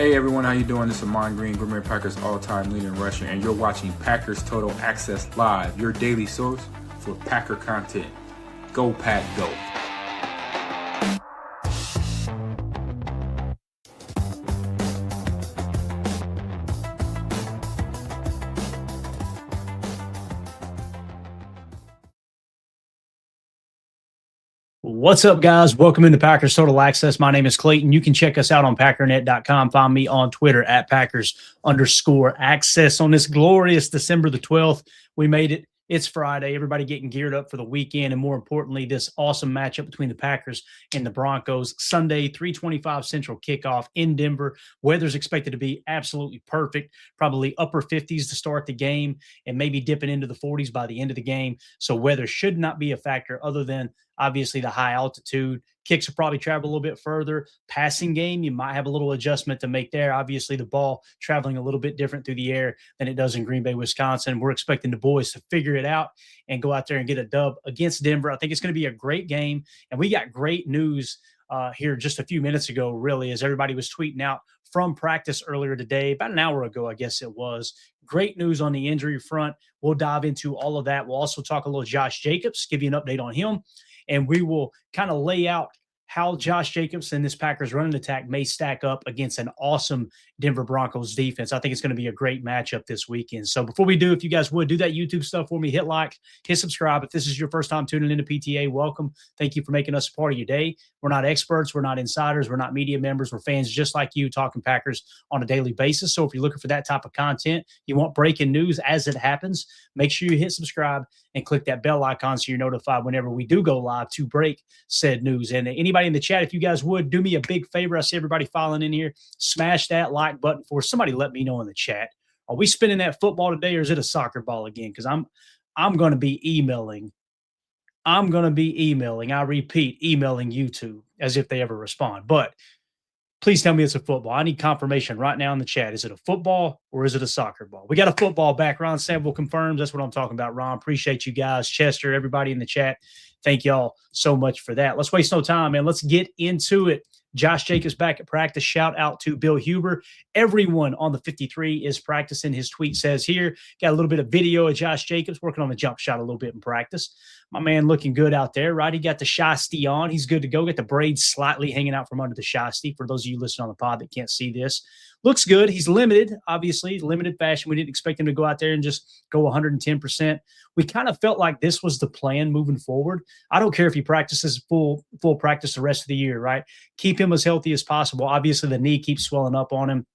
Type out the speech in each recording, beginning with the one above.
Hey everyone, how you doing? This is Amon Green, Green Bay Packers all-time leading rusher, and you're watching Packers Total Access Live, your daily source for Packer content. Go Pack, go! What's up, guys? Welcome into Packers Total Access. My name is Clayton. You can check us out on packernet.com. Find me on Twitter at Packers_access. On this glorious December the 12th, we made it. It's Friday. Everybody getting geared up for the weekend, and more importantly, this awesome matchup between the Packers and the Broncos. Sunday, 3:25 Central kickoff in Denver. Weather's expected to be absolutely perfect, probably upper 50s to start the game, and maybe dipping into the 40s by the end of the game. So weather should not be a factor other than obviously the high altitude. Kicks will probably travel a little bit further. Passing game, you might have a little adjustment to make there. Obviously, the ball traveling a little bit different through the air than it does in Green Bay, Wisconsin. We're expecting the boys to figure it out and go out there and get a dub against Denver. I think it's going to be a great game. And we got great news here just a few minutes ago, really, as everybody was tweeting out from practice earlier today, about an hour ago, I guess it was. Great news on the injury front. We'll dive into all of that. We'll also talk a little Josh Jacobs, give you an update on him. And we will kind of lay out how Josh Jacobs and this Packers running attack may stack up against an awesome Denver Broncos defense. I think it's going to be a great matchup this weekend. So before we do, if you guys would do that YouTube stuff for me, hit like, hit subscribe. If this is your first time tuning into PTA, welcome. Thank you for making us a part of your day. We're not experts. We're not insiders. We're not media members. We're fans just like you talking Packers on a daily basis. So if you're looking for that type of content, you want breaking news as it happens, make sure you hit subscribe and click that bell icon so you're notified whenever we do go live to break said news. And anybody in the chat, if you guys would do me a big favor, I see everybody filing in here, smash that like button for somebody. Let me know in the chat. Are we spinning that football today, or is it a soccer ball again? Because I'm going to be emailing. I'm going to be emailing. I repeat, emailing YouTube as if they ever respond. But please tell me it's a football. I need confirmation right now in the chat. Is it a football or is it a soccer ball? We got a football back. Ron Sample confirms. That's what I'm talking about, Ron. Appreciate you guys. Chester, everybody in the chat. Thank y'all so much for that. Let's waste no time, man. Let's get into it. Josh Jacobs back at practice. Shout out to Bill Huber. Everyone on the 53 is practicing. His tweet says here, got a little bit of video of Josh Jacobs working on the jump shot a little bit in practice. My man looking good out there, right? He got the shiesty on. He's good to go. Got the braids slightly hanging out from under the shiesty. For those of you listening on the pod that can't see this, looks good. He's limited, obviously, limited fashion. We didn't expect him to go out there and just go 110%. We kind of felt like this was the plan moving forward. I don't care if he practices full practice the rest of the year, right? Keep him as healthy as possible. Obviously, the knee keeps swelling up on him.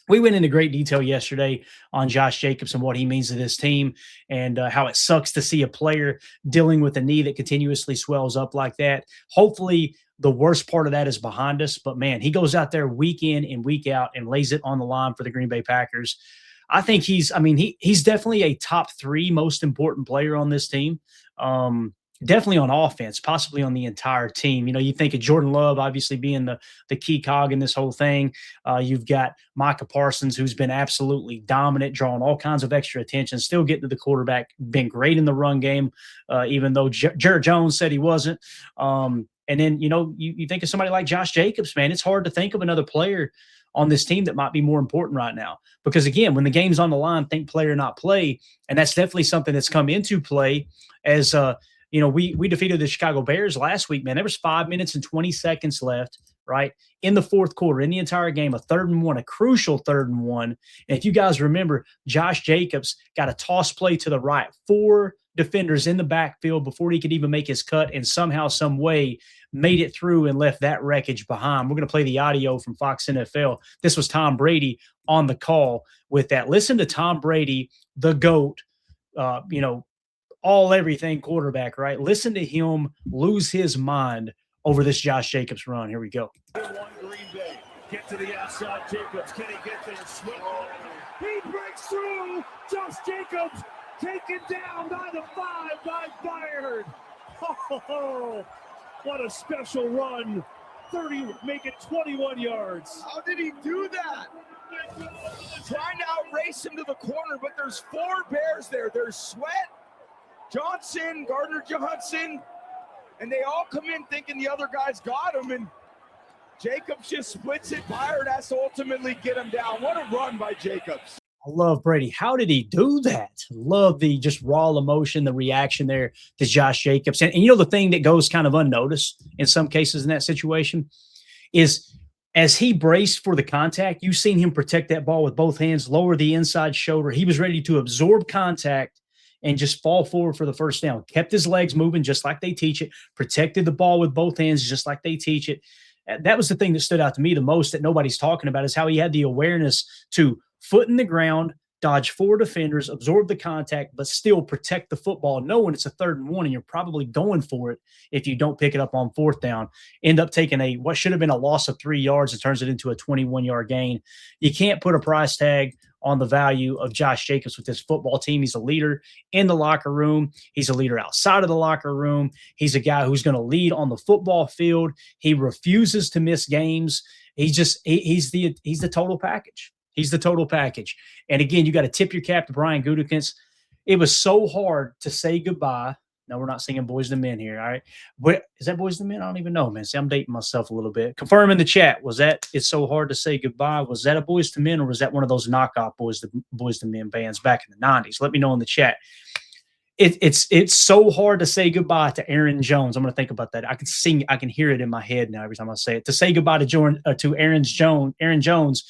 We went into great detail yesterday on Josh Jacobs and what he means to this team and how it sucks to see a player dealing with a knee that continuously swells up like that. Hopefully, the worst part of that is behind us. But, man, he goes out there week in and week out and lays it on the line for the Green Bay Packers. I think he's definitely a top 3 most important player on this team. Definitely on offense, possibly on the entire team. You know, you think of Jordan Love obviously being the key cog in this whole thing. You've got Micah Parsons, who's been absolutely dominant, drawing all kinds of extra attention, still getting to the quarterback, been great in the run game, even though Jared Jones said he wasn't. And then, you know, you think of somebody like Josh Jacobs, man, it's hard to think of another player on this team that might be more important right now. Because, again, when the game's on the line, think play or not play. And that's definitely something that's come into play as you know, we defeated the Chicago Bears last week, man. There was 5 minutes and 20 seconds left, right, in the fourth quarter, in the entire game, a 3rd and 1, a crucial 3rd and 1. And if you guys remember, Josh Jacobs got a toss play to the right, 4 defenders in the backfield before he could even make his cut, and somehow, some way made it through and left that wreckage behind. We're going to play the audio from Fox NFL. This was Tom Brady on the call with that. Listen to Tom Brady, the GOAT, you know, all everything quarterback, right? Listen to him lose his mind over this Josh Jacobs run. Here we go. Green Bay. Get to the outside, Jacobs. Can he get there? Swing. He breaks through. Josh Jacobs taken down by the 5 by Byard. Oh, what a special run. 30, make it 21 yards. How did he do that? Trying to outrace him to the corner, but there's 4 Bears there. There's Sweat, Johnson, Gardner Johnson, and they all come in thinking the other guys got him, and Jacobs just splits it. Byard has to ultimately get him down. What a run by Jacobs. I love Brady. How did he do that? Love the just raw emotion, the reaction there to Josh Jacobs. And you know, the thing that goes kind of unnoticed in some cases in that situation is as he braced for the contact, you've seen him protect that ball with both hands, lower the inside shoulder. He was ready to absorb contact and just fall forward for the first down. Kept his legs moving just like they teach it, protected the ball with both hands just like they teach it. That was the thing that stood out to me the most that nobody's talking about is how he had the awareness to foot in the ground, dodge 4 defenders, absorb the contact, but still protect the football, knowing it's a 3rd and 1 and you're probably going for it if you don't pick it up on 4th down. End up taking what should have been a loss of 3 yards and turns it into a 21-yard gain. You can't put a price tag on the value of Josh Jacobs with this football team. He's a leader in the locker room. He's a leader outside of the locker room. He's a guy who's going to lead on the football field. He refuses to miss games. He's the total package. He's the total package. And again, you got to tip your cap to Brian Gutekunst. It was so hard to say goodbye. No, we're not singing Boys to Men here. All right. Is that Boys to Men? I don't even know, man. See, I'm dating myself a little bit. Confirm in the chat. Was that It's So Hard to Say Goodbye? Was that a Boys to Men or was that one of those knockoff Boys to Men bands back in the 90s? Let me know in the chat. It's so hard to say goodbye to Aaron Jones. I'm going to think about that. I can hear it in my head now every time I say it. To say goodbye to Aaron Jones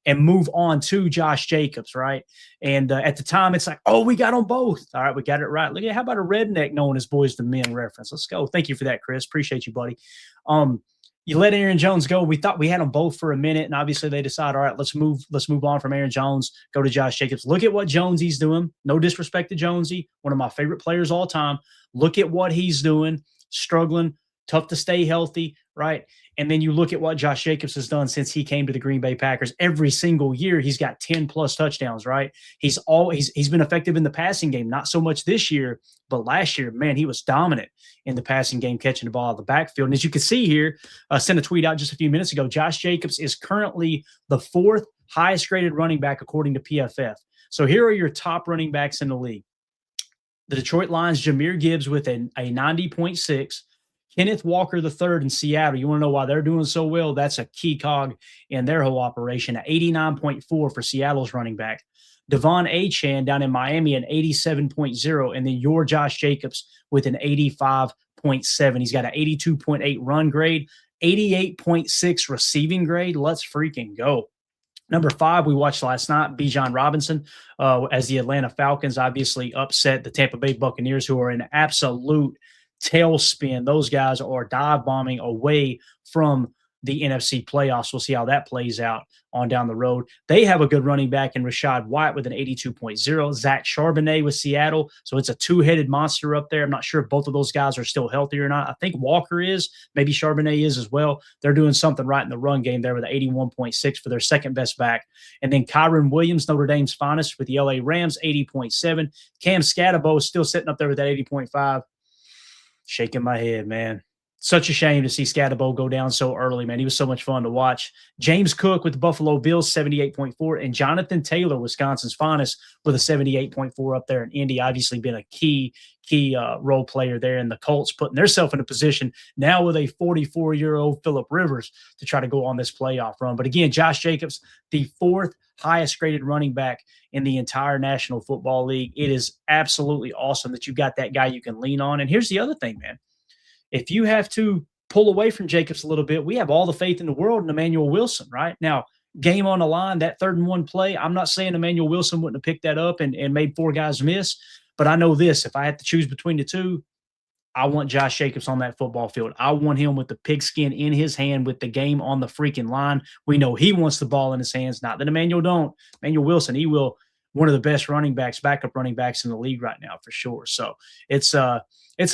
and move on to Josh Jacobs, right? And at the time, it's like, oh, we got them both. All right, we got it right. Look at how about a redneck knowing his Boys to Men reference? Let's go. Thank you for that, Chris. Appreciate you, buddy. You let Aaron Jones go. We thought we had them both for a minute, and obviously they decide, all right, let's move on from Aaron Jones, go to Josh Jacobs. Look at what Jonesy's doing. No disrespect to Jonesy, one of my favorite players all time. Look at what he's doing, struggling, tough to stay healthy, right? And then you look at what Josh Jacobs has done since he came to the Green Bay Packers. Every single year, he's got 10-plus touchdowns, right? He's been effective in the passing game, not so much this year, but last year, man, he was dominant in the passing game, catching the ball out of the backfield. And as you can see here, sent a tweet out just a few minutes ago, Josh Jacobs is currently the 4th highest graded running back according to PFF. So here are your top running backs in the league. The Detroit Lions, Jahmyr Gibbs with a 90.6. Kenneth Walker III in Seattle. You want to know why they're doing so well? That's a key cog in their whole operation. At 89.4 for Seattle's running back. Devon Achane down in Miami at 87.0. And then your Josh Jacobs with an 85.7. He's got an 82.8 run grade, 88.6 receiving grade. Let's freaking go. Number 5, we watched last night, Bijan Robinson, as the Atlanta Falcons obviously upset the Tampa Bay Buccaneers, who are in absolute tailspin. Those guys are dive bombing away from the NFC playoffs. We'll see how that plays out on down the road. They have a good running back in Rachaad White with an 82.0. Zach Charbonnet with Seattle. So it's a two-headed monster up there. I'm not sure if both of those guys are still healthy or not. I think Walker is. Maybe Charbonnet is as well. They're doing something right in the run game there with an 81.6 for their second best back. And then Kyron Williams, Notre Dame's finest with the LA Rams, 80.7. Cam Scatterbo is still sitting up there with that 80.5. Shaking my head, man. Such a shame to see Scatterbo go down so early, man. He was so much fun to watch. James Cook with the Buffalo Bills, 78.4. And Jonathan Taylor, Wisconsin's finest, with a 78.4 up there in Indy. Obviously been a key role player there. And the Colts putting themselves in a position now with a 44-year-old Phillip Rivers to try to go on this playoff run. But again, Josh Jacobs, the 4th highest graded running back in the entire National Football League. It is absolutely awesome that you got that guy you can lean on. And here's the other thing, man. If you have to pull away from Jacobs a little bit, we have all the faith in the world in Emmanuel Wilson, right? Now, game on the line, that 3rd and 1 play, I'm not saying Emmanuel Wilson wouldn't have picked that up and made 4 guys miss, but I know this. If I had to choose between the two, I want Josh Jacobs on that football field. I want him with the pigskin in his hand with the game on the freaking line. We know he wants the ball in his hands, not that Emmanuel don't. Emmanuel Wilson, he will, one of the best running backs, backup running backs in the league right now for sure. So it's a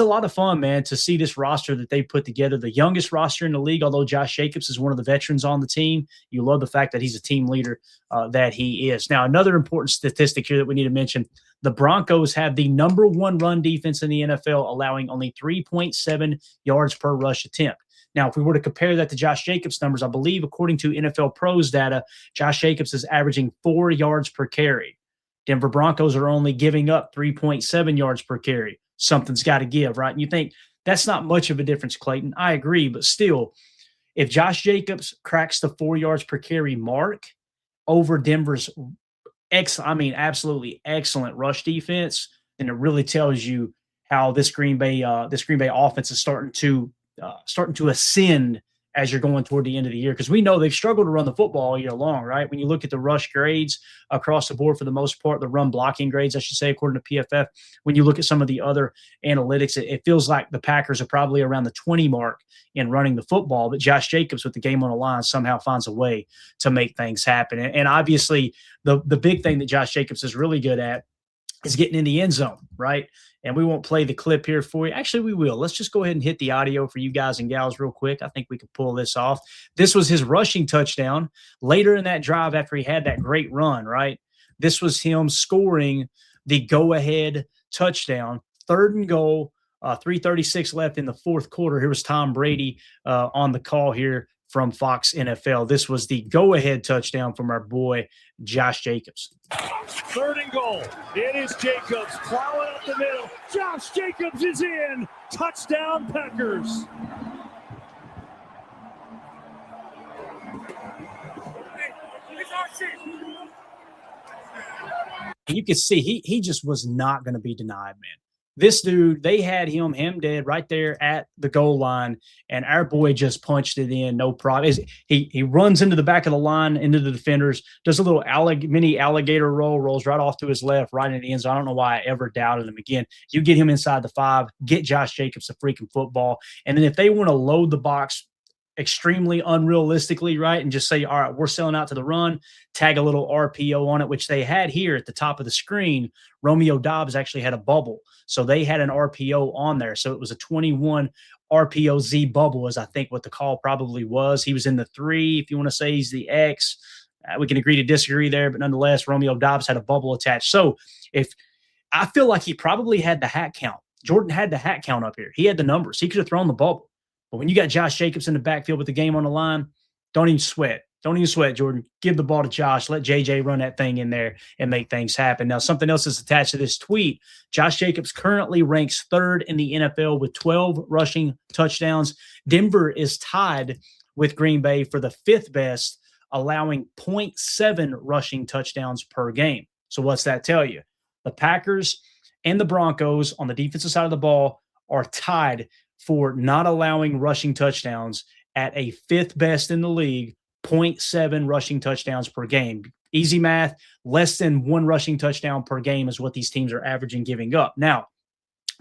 lot of fun, man, to see this roster that they put together, the youngest roster in the league, although Josh Jacobs is one of the veterans on the team. You love the fact that he's a team leader that he is. Now, another important statistic here that we need to mention, the Broncos have the number 1 run defense in the NFL, allowing only 3.7 yards per rush attempt. Now, if we were to compare that to Josh Jacobs' numbers, I believe according to NFL Pros data, Josh Jacobs is averaging 4 yards per carry. Denver Broncos are only giving up 3.7 yards per carry. Something's got to give, right? And you think that's not much of a difference, Clayton. I agree, but still, if Josh Jacobs cracks the 4 yards per carry mark over Denver's absolutely excellent rush defense, then it really tells you how this Green Bay offense is starting to ascend as you're going toward the end of the year, because we know they've struggled to run the football all year long, right? When you look at the rush grades across the board, for the most part, the run blocking grades, I should say, according to PFF, when you look at some of the other analytics, it feels like the Packers are probably around the 20 mark in running the football, but Josh Jacobs, with the game on the line, somehow finds a way to make things happen. And obviously, the big thing that Josh Jacobs is really good at is getting in the end zone, right? And we won't play the clip here for you. Actually, we will. Let's just go ahead and hit the audio for you guys and gals real quick. I think we could pull this off. This was his rushing touchdown later in that drive after he had that great run, right? This was him scoring the go-ahead touchdown, 3rd and goal, 3:36 left in the 4th quarter. Here was Tom Brady on the call here from Fox NFL. This was the go-ahead touchdown from our boy, Josh Jacobs. 3rd and goal. It is Jacobs plowing up the middle. Josh Jacobs is in. Touchdown, Packers. You could see he just was not going to be denied, man. This dude, they had him dead right there at the goal line, and our boy just punched it in, no problem. He runs into the back of the line, into the defenders, does a little mini alligator roll, rolls right off to his left, right in the end zone. I don't know why I ever doubted him again. You get him inside the 5, get Josh Jacobs a freaking football, and then if they want to load the box extremely unrealistically, right, and just say, all right, we're selling out to the run, tag a little RPO on it, which they had here at the top of the screen. Romeo Doubs actually had a bubble, so they had an RPO on there. So it was a 21 RPO Z bubble, is I think what the call probably was. He was in the 3, if you want to say he's the X. We can agree to disagree there, but nonetheless, Romeo Doubs had a bubble attached. So if I feel like he probably had the hat count. Jordan had the hat count up here. He had the numbers. He could have thrown the bubble. But when you got Josh Jacobs in the backfield with the game on the line, don't even sweat. Don't even sweat, Jordan. Give the ball to Josh. Let JJ run that thing in there and make things happen. Now, something else is attached to this tweet. Josh Jacobs currently ranks 3rd in the NFL with 12 rushing touchdowns. Denver is tied with Green Bay for the 5th best, allowing 0.7 rushing touchdowns per game. So what's that tell you? The Packers and the Broncos on the defensive side of the ball are tied for not allowing rushing touchdowns at a 5th best in the league, 0.7 rushing touchdowns per game. Easy math, less than 1 rushing touchdown per game is what these teams are averaging giving up. Now,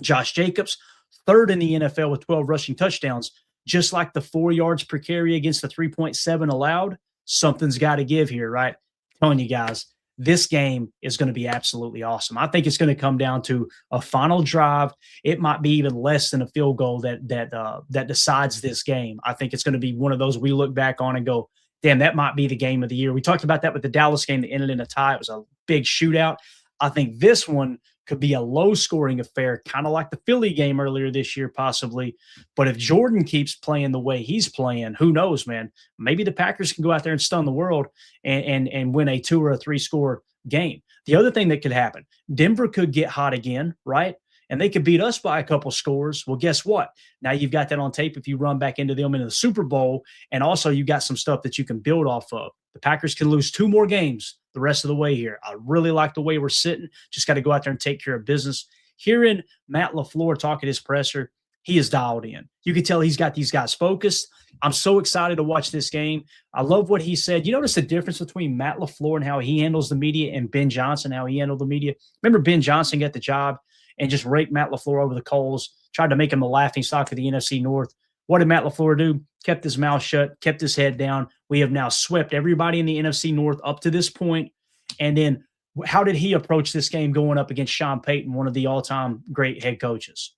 Josh Jacobs, 3rd in the NFL with 12 rushing touchdowns, just like the 4 yards per carry against the 3.7 allowed. Something's got to give here, right? I'm telling you guys, this game is going to be absolutely awesome. I think it's going to come down to a final drive. It might be even less than a field goal that decides this game. I think it's going to be one of those we look back on and go, damn, that might be the game of the year. We talked about that with the Dallas game that ended in a tie. It was a big shootout. I think this one could be a low-scoring affair, kind of like the Philly game earlier this year, possibly. But if Jordan keeps playing the way he's playing, who knows, man? Maybe the Packers can go out there and stun the world and win a 2 or a 3-score game. The other thing that could happen, Denver could get hot again, right? And they could beat us by a couple scores. Well, guess what? Now you've got that on tape if you run back into them in the Super Bowl, and also you got some stuff that you can build off of. The Packers can lose 2 more games the rest of the way here. I really like the way we're sitting. Just got to go out there and take care of business. Hearing Matt LaFleur talk at his presser, he is dialed in. You can tell he's got these guys focused. I'm so excited to watch this game. I love what he said. You notice the difference between Matt LaFleur and how he handles the media and Ben Johnson, how he handled the media? Remember Ben Johnson got the job and just raked Matt LaFleur over the coals, tried to make him a laughing stock of the NFC North. What did Matt LaFleur do? Kept his mouth shut, kept his head down. We have now swept everybody in the NFC North up to this point. And then how did he approach this game going up against Sean Payton, one of the all-time great head coaches?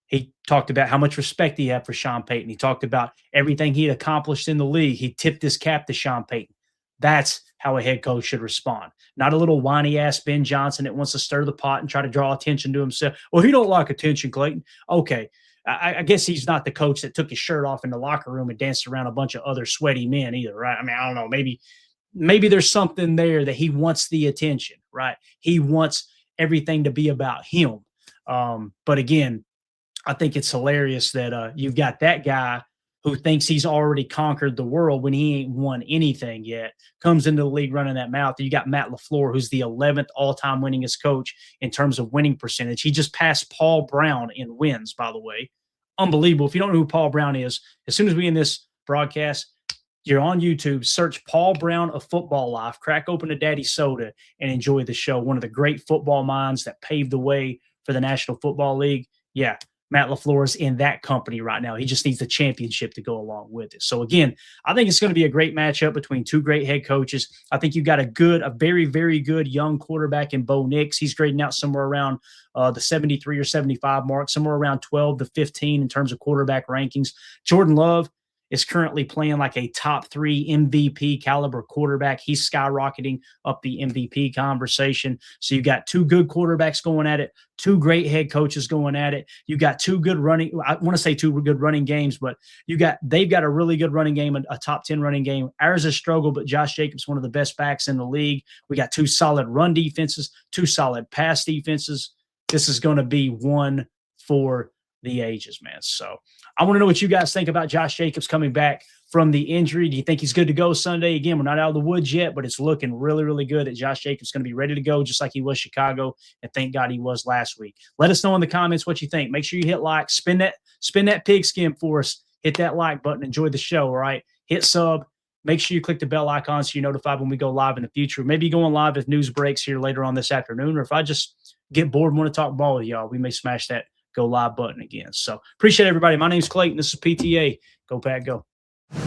He talked about how much respect he had for Sean Payton. He talked about everything he had accomplished in the league. He tipped his cap to Sean Payton. That's how a head coach should respond. Not a little whiny-ass Ben Johnson that wants to stir the pot and try to draw attention to himself. Well, he don't like attention, Clayton. Okay. I guess he's not the coach that took his shirt off in the locker room and danced around a bunch of other sweaty men either, right? I mean, I don't know. Maybe there's something there that he wants the attention, right? He wants everything to be about him. But again, I think it's hilarious that you've got that guy who thinks he's already conquered the world when he ain't won anything yet, comes into the league running that mouth. You got Matt LaFleur, who's the 11th all-time winningest coach in terms of winning percentage. He just passed Paul Brown in wins, by the way. Unbelievable. If you don't know who Paul Brown is, as soon as we end this broadcast, you're on YouTube, search Paul Brown of Football Life, crack open a Daddy Soda, and enjoy the show. One of the great football minds that paved the way for the National Football League. Yeah, Matt LaFleur is in that company right now. He just needs the championship to go along with it. So, again, I think it's going to be a great matchup between two great head coaches. I think you've got a very, very good young quarterback in Bo Nix. He's grading out somewhere around the 73 or 75 mark, somewhere around 12 to 15 in terms of quarterback rankings. Jordan Love is currently playing like a top 3 MVP caliber quarterback. He's skyrocketing up the MVP conversation. So you got two good quarterbacks going at it, two great head coaches going at it. You got two good running games, but they've got a really good running game, a top 10 running game. Ours is struggle, but Josh Jacobs, one of the best backs in the league. We got two solid run defenses, two solid pass defenses. This is going to be one for the ages, man. So I want to know what you guys think about Josh Jacobs coming back from the injury. Do you think he's good to go Sunday? Again, we're not out of the woods yet, but it's looking really, really good that Josh Jacobs is going to be ready to go just like he was Chicago, and thank God he was last week. Let us know in the comments what you think. Make sure you hit like, spin that pigskin for us. Hit that like button. Enjoy the show, all right? Hit sub. Make sure you click the bell icon so you're notified when we go live in the future. Maybe going live if news breaks here later on this afternoon, or if I just get bored and want to talk ball with y'all, we may smash that go live button again. So appreciate everybody. My name's Clayton. This is PTA. Go Pack, go. Here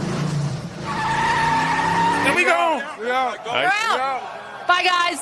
we go. We're out. Bye, guys.